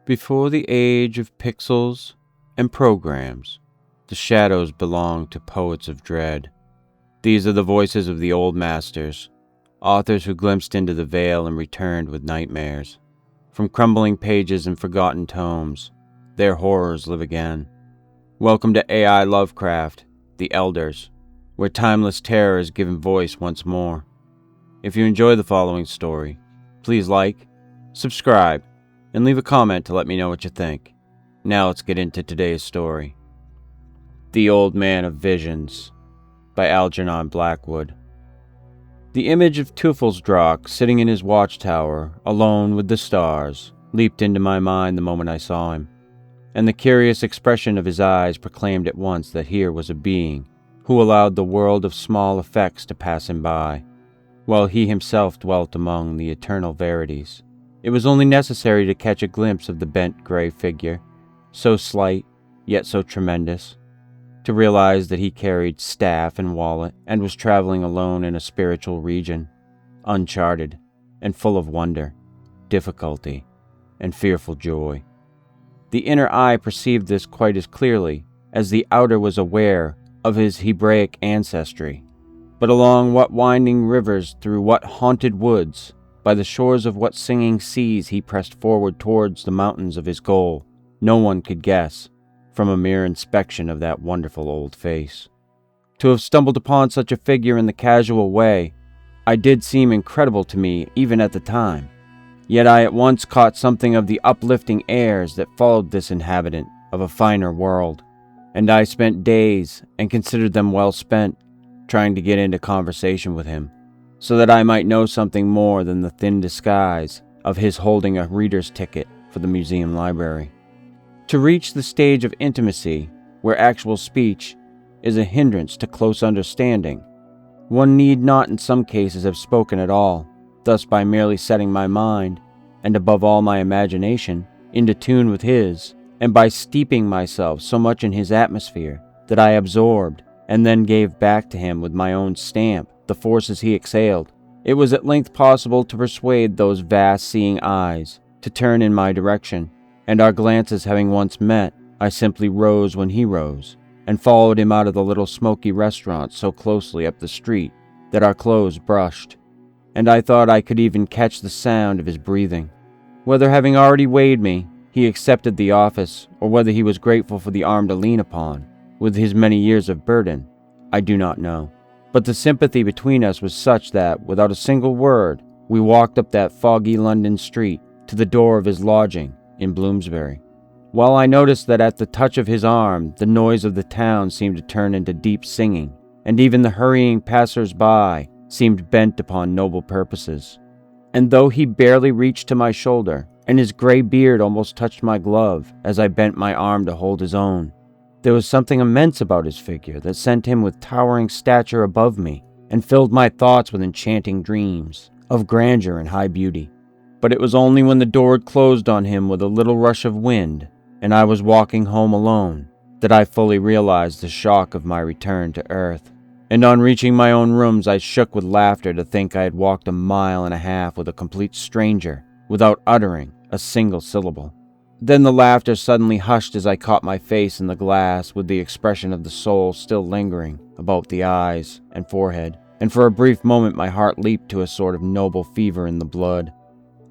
Before the age of pixels and programs, the shadows belong to poets of dread. These are the voices of the old masters, authors who glimpsed into the veil and returned with nightmares. From crumbling pages and forgotten tomes, their horrors live again. Welcome to AI Lovecraft, The Elders, where timeless terror is given voice once more. If you enjoy the following story, please like, subscribe, and leave a comment to let me know what you think. Now let's get into today's story. The Old Man of Visions by Algernon Blackwood. The image of Teufelsdrock sitting in his watchtower, alone with the stars, leaped into my mind the moment I saw him, and the curious expression of his eyes proclaimed at once that here was a being who allowed the world of small effects to pass him by, while he himself dwelt among the eternal verities. It was only necessary to catch a glimpse of the bent gray figure, so slight, yet so tremendous, to realize that he carried staff and wallet and was traveling alone in a spiritual region, uncharted and full of wonder, difficulty, and fearful joy. The inner eye perceived this quite as clearly as the outer was aware of his Hebraic ancestry. But along what winding rivers, through what haunted woods, by the shores of what singing seas he pressed forward towards the mountains of his goal, no one could guess from a mere inspection of that wonderful old face. To have stumbled upon such a figure in the casual way, did seem incredible to me even at the time. Yet I at once caught something of the uplifting airs that followed this inhabitant of a finer world, and I spent days, and considered them well spent, trying to get into conversation with him, so that I might know something more than the thin disguise of his holding a reader's ticket for the museum library. To reach the stage of intimacy, where actual speech is a hindrance to close understanding, one need not in some cases have spoken at all, thus by merely setting my mind, and above all my imagination, into tune with his, and by steeping myself so much in his atmosphere that I absorbed and then gave back to him with my own stamp the forces he exhaled, it was at length possible to persuade those vast seeing eyes to turn in my direction, and our glances having once met, I simply rose when he rose, and followed him out of the little smoky restaurant so closely up the street that our clothes brushed, and I thought I could even catch the sound of his breathing. Whether having already weighed me, he accepted the office, or whether he was grateful for the arm to lean upon, with his many years of burden, I do not know. But the sympathy between us was such that, without a single word, we walked up that foggy London street to the door of his lodging in Bloomsbury. While I noticed that at the touch of his arm, the noise of the town seemed to turn into deep singing, and even the hurrying passers-by seemed bent upon noble purposes. And though he barely reached to my shoulder, and his gray beard almost touched my glove as I bent my arm to hold his own, there was something immense about his figure that sent him with towering stature above me, and filled my thoughts with enchanting dreams of grandeur and high beauty. But it was only when the door had closed on him with a little rush of wind, and I was walking home alone, that I fully realized the shock of my return to earth. And on reaching my own rooms, I shook with laughter to think I had walked 1.5 miles with a complete stranger, without uttering a single syllable. Then the laughter suddenly hushed as I caught my face in the glass, with the expression of the soul still lingering about the eyes and forehead, and for a brief moment my heart leaped to a sort of noble fever in the blood,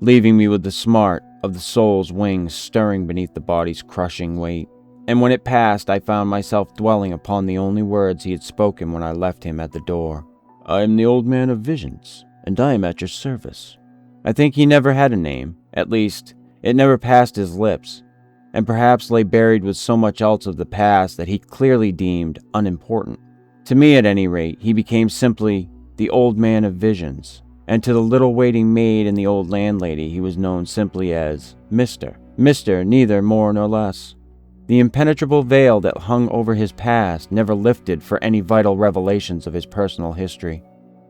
leaving me with the smart of the soul's wings stirring beneath the body's crushing weight. And when it passed, I found myself dwelling upon the only words he had spoken when I left him at the door. "I am the Old Man of Visions, and I am at your service." I think he never had a name, at least, it never passed his lips, and perhaps lay buried with so much else of the past that he clearly deemed unimportant. To me, at any rate, he became simply the Old Man of Visions, and to the little waiting maid and the old landlady he was known simply as Mr. Mr., neither more nor less. The impenetrable veil that hung over his past never lifted for any vital revelations of his personal history,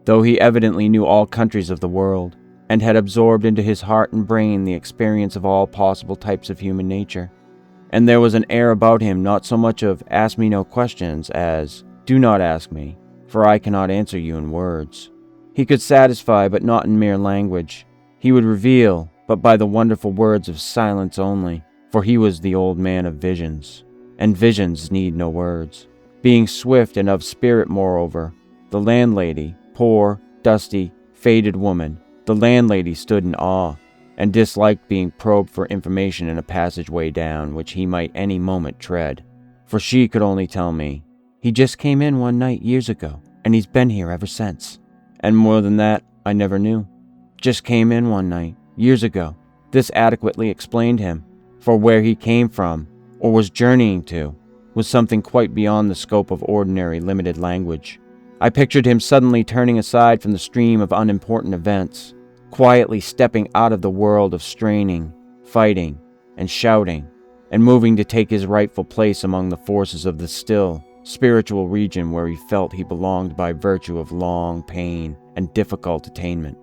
though he evidently knew all countries of the world, and had absorbed into his heart and brain the experience of all possible types of human nature. And there was an air about him not so much of ask me no questions as do not ask me, for I cannot answer you in words. He could satisfy, but not in mere language. He would reveal, but by the wonderful words of silence only. for he was the old man of visions, and visions need no words. Being swift and of spirit moreover, the landlady, poor, dusty, faded woman, the landlady stood in awe, and disliked being probed for information in a passageway down which he might any moment tread. For she could only tell me, "He just came in one night years ago, and he's been here ever since." And more than that, I never knew. Just came in one night, years ago. This adequately explained him, for where he came from, or was journeying to, was something quite beyond the scope of ordinary limited language. I pictured him suddenly turning aside from the stream of unimportant events, quietly stepping out of the world of straining, fighting, and shouting, and moving to take his rightful place among the forces of the still, spiritual region where he felt he belonged by virtue of long pain and difficult attainment.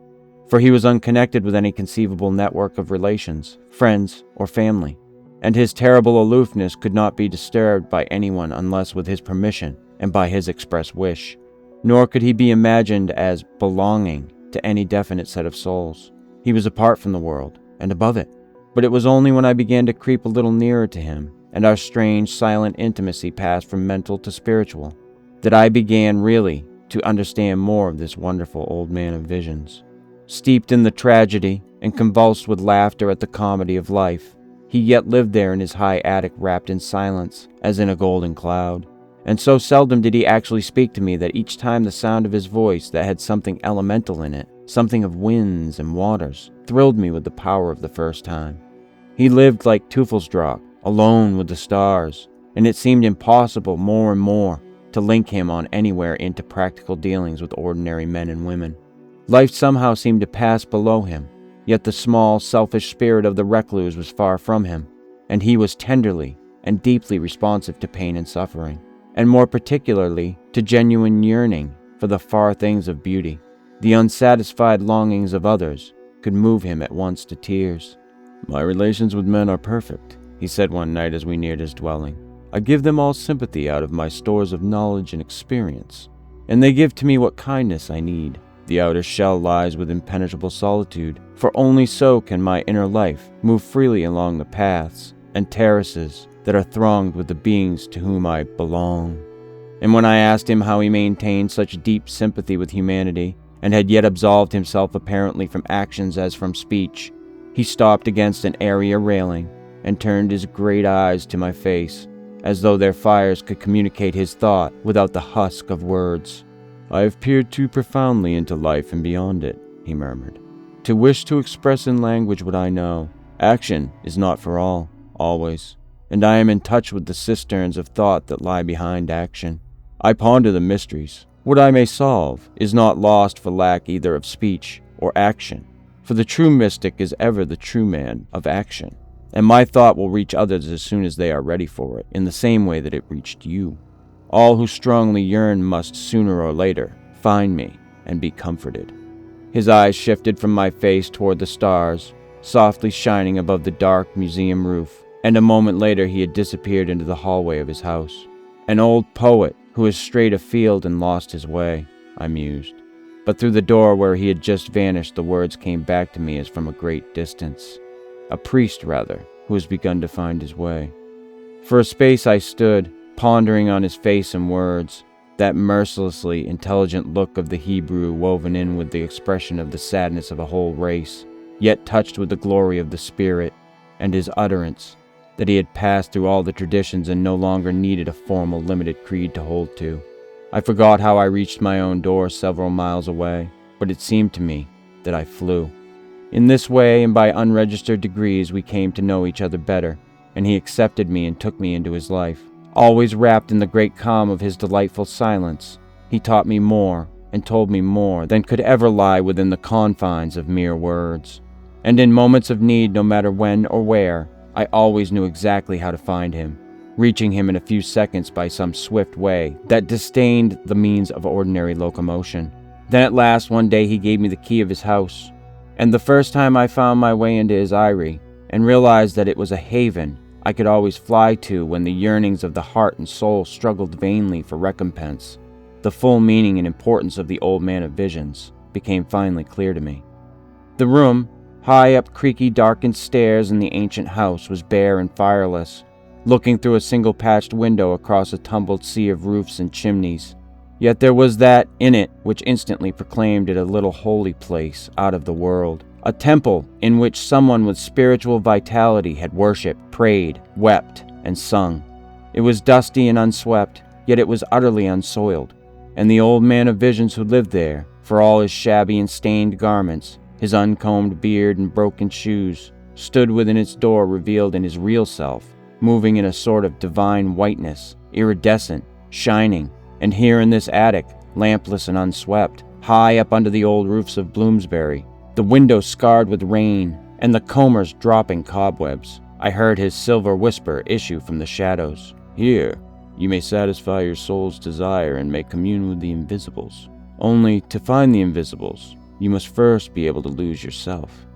For he was unconnected with any conceivable network of relations, friends, or family, and his terrible aloofness could not be disturbed by anyone unless with his permission and by his express wish. Nor could he be imagined as belonging to any definite set of souls. He was apart from the world, and above it. But it was only when I began to creep a little nearer to him, and our strange, silent intimacy passed from mental to spiritual, that I began really to understand more of this wonderful old man of visions. Steeped in the tragedy, and convulsed with laughter at the comedy of life, he yet lived there in his high attic wrapped in silence, as in a golden cloud. And so seldom did he actually speak to me that each time the sound of his voice that had something elemental in it, something of winds and waters, thrilled me with the power of the first time. He lived like Teufelsdrock, alone with the stars, and it seemed impossible more and more to link him on anywhere into practical dealings with ordinary men and women. Life somehow seemed to pass below him, yet the small, selfish spirit of the recluse was far from him, and he was tenderly and deeply responsive to pain and suffering, and more particularly to genuine yearning for the far things of beauty. The unsatisfied longings of others could move him at once to tears. "My relations with men are perfect," he said one night as we neared his dwelling. "I give them all sympathy out of my stores of knowledge and experience, and they give to me what kindness I need. The outer shell lies with impenetrable solitude, for only so can my inner life move freely along the paths and terraces that are thronged with the beings to whom I belong." And when I asked him how he maintained such deep sympathy with humanity, and had yet absolved himself apparently from actions as from speech, he stopped against an area railing and turned his great eyes to my face, as though their fires could communicate his thought without the husk of words. "I have peered too profoundly into life and beyond it," he murmured, "to wish to express in language what I know. Action is not for all, always, and I am in touch with the cisterns of thought that lie behind action. I ponder the mysteries. What I may solve is not lost for lack either of speech or action, for the true mystic is ever the true man of action, and my thought will reach others as soon as they are ready for it, in the same way that it reached you. All who strongly yearn must, sooner or later, find me and be comforted." His eyes shifted from my face toward the stars, softly shining above the dark museum roof, and a moment later he had disappeared into the hallway of his house. "An old poet who has strayed afield and lost his way," I mused. But through the door where he had just vanished, the words came back to me as from a great distance. A priest, rather, who has begun to find his way. For a space I stood, pondering on his face and words, that mercilessly intelligent look of the Hebrew woven in with the expression of the sadness of a whole race, yet touched with the glory of the Spirit, and his utterance, that he had passed through all the traditions and no longer needed a formal limited creed to hold to. I forgot how I reached my own door several miles away, but it seemed to me that I flew. In this way, and by unregistered degrees, we came to know each other better, and he accepted me and took me into his life. Always wrapped in the great calm of his delightful silence, he taught me more and told me more than could ever lie within the confines of mere words. And in moments of need, no matter when or where, I always knew exactly how to find him, reaching him in a few seconds by some swift way that disdained the means of ordinary locomotion. Then at last one day he gave me the key of his house, and the first time I found my way into his eyrie, and realized that it was a haven I could always fly to when the yearnings of the heart and soul struggled vainly for recompense, the full meaning and importance of the old man of visions became finally clear to me. The room, High up creaky darkened stairs in the ancient house was bare and fireless, looking through a single patched window across a tumbled sea of roofs and chimneys. Yet there was that in it which instantly proclaimed it a little holy place out of the world, a temple in which someone with spiritual vitality had worshipped, prayed, wept, and sung. It was dusty and unswept, yet it was utterly unsoiled, and the old man of visions who lived there, for all his shabby and stained garments, his uncombed beard and broken shoes, stood within its door revealed in his real self, moving in a sort of divine whiteness, iridescent, shining, and here in this attic, lampless and unswept, high up under the old roofs of Bloomsbury, the windows scarred with rain, and the combers dropping cobwebs, I heard his silver whisper issue from the shadows. Here, you may satisfy your soul's desire and may commune with the invisibles. Only, to find the invisibles, you must first be able to lose yourself.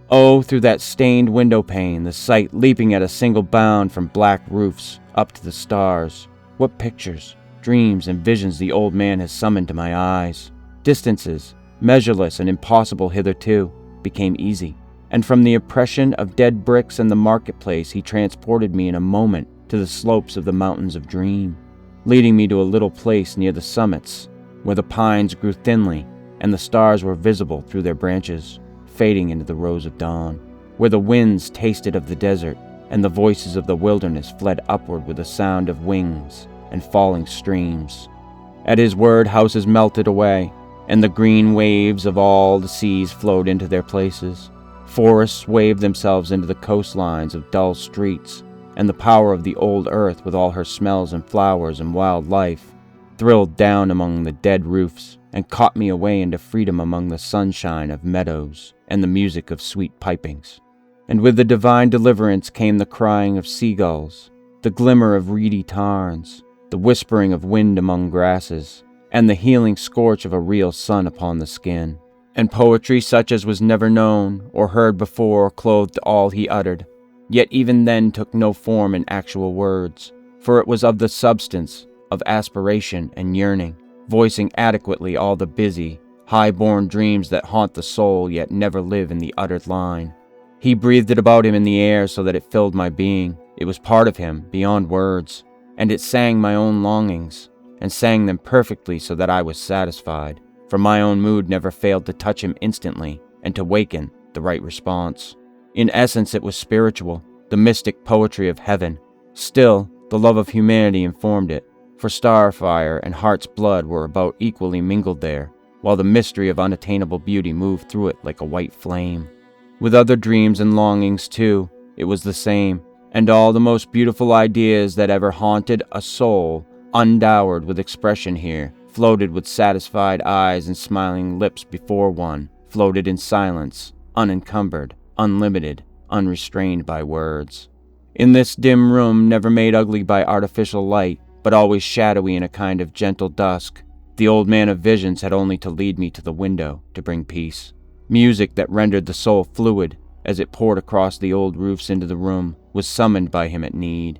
Oh, through that stained window pane, the sight leaping at a single bound from black roofs up to the stars. What pictures, dreams, and visions the old man has summoned to my eyes. Distances, measureless and impossible hitherto, became easy, and from the oppression of dead bricks and the marketplace he transported me in a moment to the slopes of the mountains of dream, leading me to a little place near the summits, where the pines grew thinly and the stars were visible through their branches, fading into the rose of dawn, where the winds tasted of the desert and the voices of the wilderness fled upward with the sound of wings and falling streams. At his word, houses melted away, and the green waves of all the seas flowed into their places. Forests waved themselves into the coastlines of dull streets, and the power of the old earth with all her smells and flowers and wild life thrilled down among the dead roofs and caught me away into freedom among the sunshine of meadows and the music of sweet pipings. And with the divine deliverance came the crying of seagulls, the glimmer of reedy tarns, the whispering of wind among grasses, and the healing scorch of a real sun upon the skin. And poetry such as was never known or heard before clothed all he uttered, yet even then took no form in actual words, for it was of the substance of aspiration and yearning, voicing adequately all the busy, high-born dreams that haunt the soul yet never live in the uttered line. He breathed it about him in the air so that it filled my being. It was part of him, beyond words, and it sang my own longings, and sang them perfectly so that I was satisfied, for my own mood never failed to touch him instantly and to waken the right response. In essence, it was spiritual, the mystic poetry of heaven. Still, the love of humanity informed it, for starfire and heart's blood were about equally mingled there, while the mystery of unattainable beauty moved through it like a white flame. With other dreams and longings, too, it was the same, and all the most beautiful ideas that ever haunted a soul, undowered with expression here, floated with satisfied eyes and smiling lips before one, floated in silence, unencumbered, unlimited, unrestrained by words. In this dim room, never made ugly by artificial light, but always shadowy in a kind of gentle dusk, the old man of visions had only to lead me to the window to bring peace. Music that rendered the soul fluid, as it poured across the old roofs into the room, was summoned by him at need.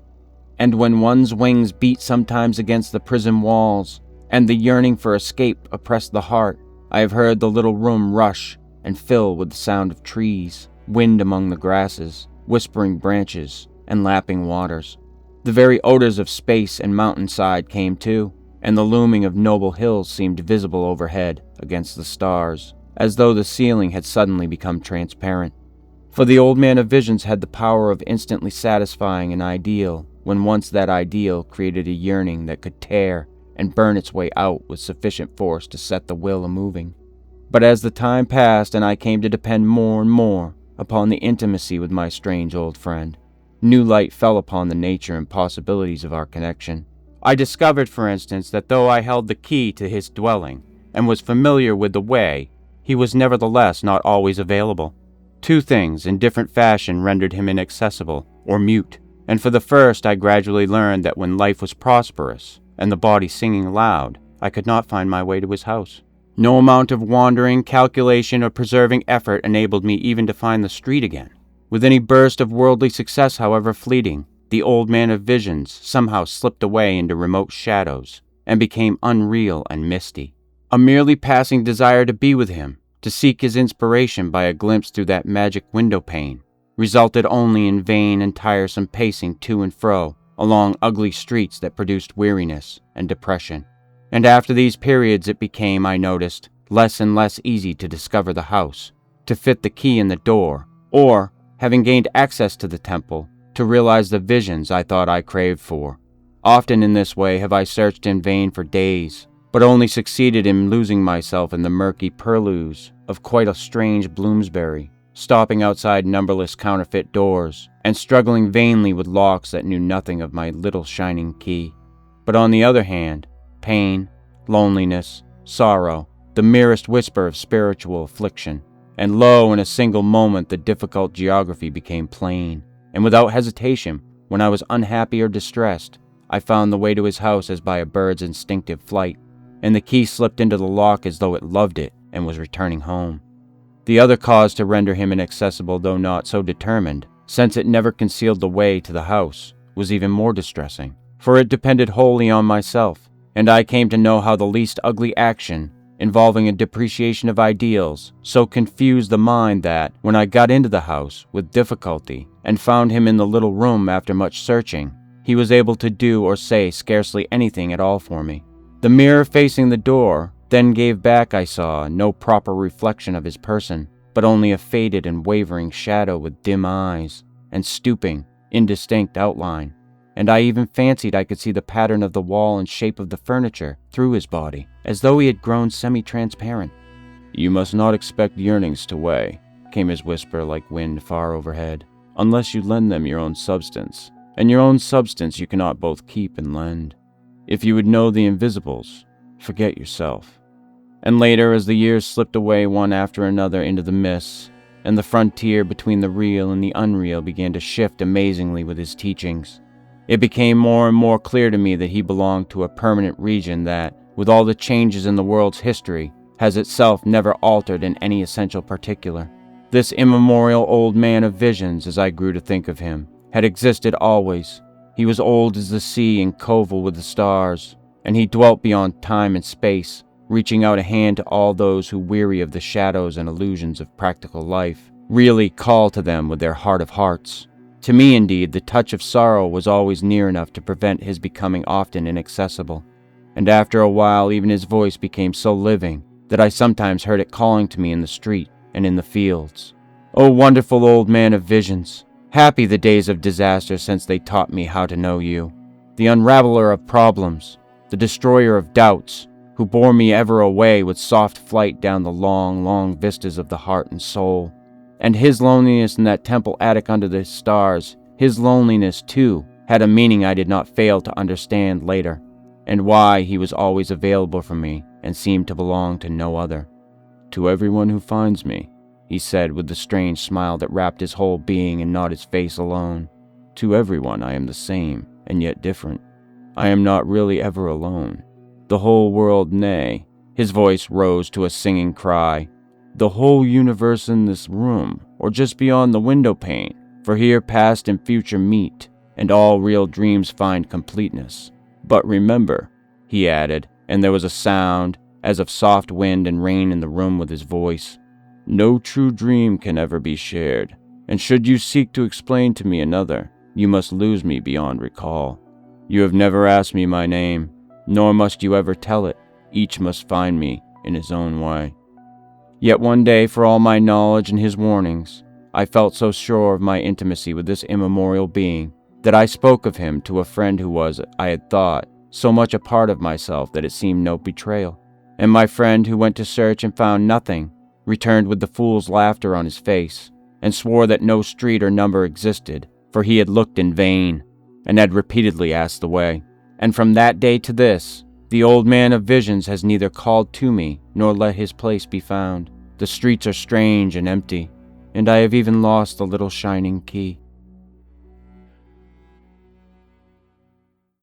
And when one's wings beat sometimes against the prison walls, and the yearning for escape oppressed the heart, I have heard the little room rush and fill with the sound of trees, wind among the grasses, whispering branches, and lapping waters. The very odors of space and mountainside came too, and the looming of noble hills seemed visible overhead against the stars, as though the ceiling had suddenly become transparent. For the old man of visions had the power of instantly satisfying an ideal, when once that ideal created a yearning that could tear and burn its way out with sufficient force to set the will a-moving. But as the time passed and I came to depend more and more upon the intimacy with my strange old friend, new light fell upon the nature and possibilities of our connection. I discovered, for instance, that though I held the key to his dwelling and was familiar with the way, he was nevertheless not always available. Two things in different fashion rendered him inaccessible or mute, and for the first I gradually learned that when life was prosperous and the body singing loud, I could not find my way to his house. No amount of wandering, calculation, or preserving effort enabled me even to find the street again. With any burst of worldly success, however fleeting, the old man of visions somehow slipped away into remote shadows and became unreal and misty. A merely passing desire to be with him, to seek his inspiration by a glimpse through that magic window pane, resulted only in vain and tiresome pacing to and fro along ugly streets that produced weariness and depression. And after these periods it became, I noticed, less and less easy to discover the house, to fit the key in the door, or, having gained access to the temple, to realize the visions I thought I craved for. Often in this way have I searched in vain for days, but only succeeded in losing myself in the murky purlieus of quite a strange Bloomsbury, stopping outside numberless counterfeit doors, and struggling vainly with locks that knew nothing of my little shining key. But on the other hand, pain, loneliness, sorrow, the merest whisper of spiritual affliction, and lo, in a single moment the difficult geography became plain, and without hesitation, when I was unhappy or distressed, I found the way to his house as by a bird's instinctive flight, and the key slipped into the lock as though it loved it and was returning home. The other cause to render him inaccessible, though not so determined, since it never concealed the way to the house, was even more distressing, for it depended wholly on myself, and I came to know how the least ugly action, involving a depreciation of ideals, so confused the mind that, when I got into the house with difficulty and found him in the little room after much searching, he was able to do or say scarcely anything at all for me. The mirror facing the door then gave back, I saw, no proper reflection of his person, but only a faded and wavering shadow with dim eyes, and stooping, indistinct outline, and I even fancied I could see the pattern of the wall and shape of the furniture through his body, as though he had grown semi-transparent. "You must not expect yearnings to weigh," came his whisper like wind far overhead, "unless you lend them your own substance, and your own substance you cannot both keep and lend. If you would know the invisibles, forget yourself." And later, as the years slipped away one after another into the mists, and the frontier between the real and the unreal began to shift amazingly with his teachings, it became more and more clear to me that he belonged to a permanent region that, with all the changes in the world's history, has itself never altered in any essential particular. This immemorial old man of visions, as I grew to think of him, had existed always. He was old as the sea and coeval with the stars, and he dwelt beyond time and space, reaching out a hand to all those who, weary of the shadows and illusions of practical life, really call to them with their heart of hearts. To me, indeed, the touch of sorrow was always near enough to prevent his becoming often inaccessible, and after a while even his voice became so living that I sometimes heard it calling to me in the street and in the fields. O wonderful old man of visions! Happy the days of disaster since they taught me how to know you, the unraveler of problems, the destroyer of doubts, who bore me ever away with soft flight down the long, long vistas of the heart and soul. And his loneliness in that temple attic under the stars, his loneliness, too, had a meaning I did not fail to understand later, and why he was always available for me and seemed to belong to no other. "To everyone who finds me," he said with the strange smile that wrapped his whole being and not his face alone, "to everyone I am the same, and yet different. I am not really ever alone. The whole world, nay," his voice rose to a singing cry, "the whole universe in this room, or just beyond the window pane, for here past and future meet, and all real dreams find completeness. But remember," he added, and there was a sound as of soft wind and rain in the room with his voice, "no true dream can ever be shared, and should you seek to explain to me another, you must lose me beyond recall. You have never asked me my name, nor must you ever tell it. Each must find me in his own way." Yet one day, for all my knowledge and his warnings, I felt so sure of my intimacy with this immemorial being that I spoke of him to a friend who was, I had thought, so much a part of myself that it seemed no betrayal. And my friend, who went to search and found nothing, returned with the fool's laughter on his face, and swore that no street or number existed, for he had looked in vain, and had repeatedly asked the way. And from that day to this, the old man of visions has neither called to me, nor let his place be found. The streets are strange and empty, and I have even lost the little shining key.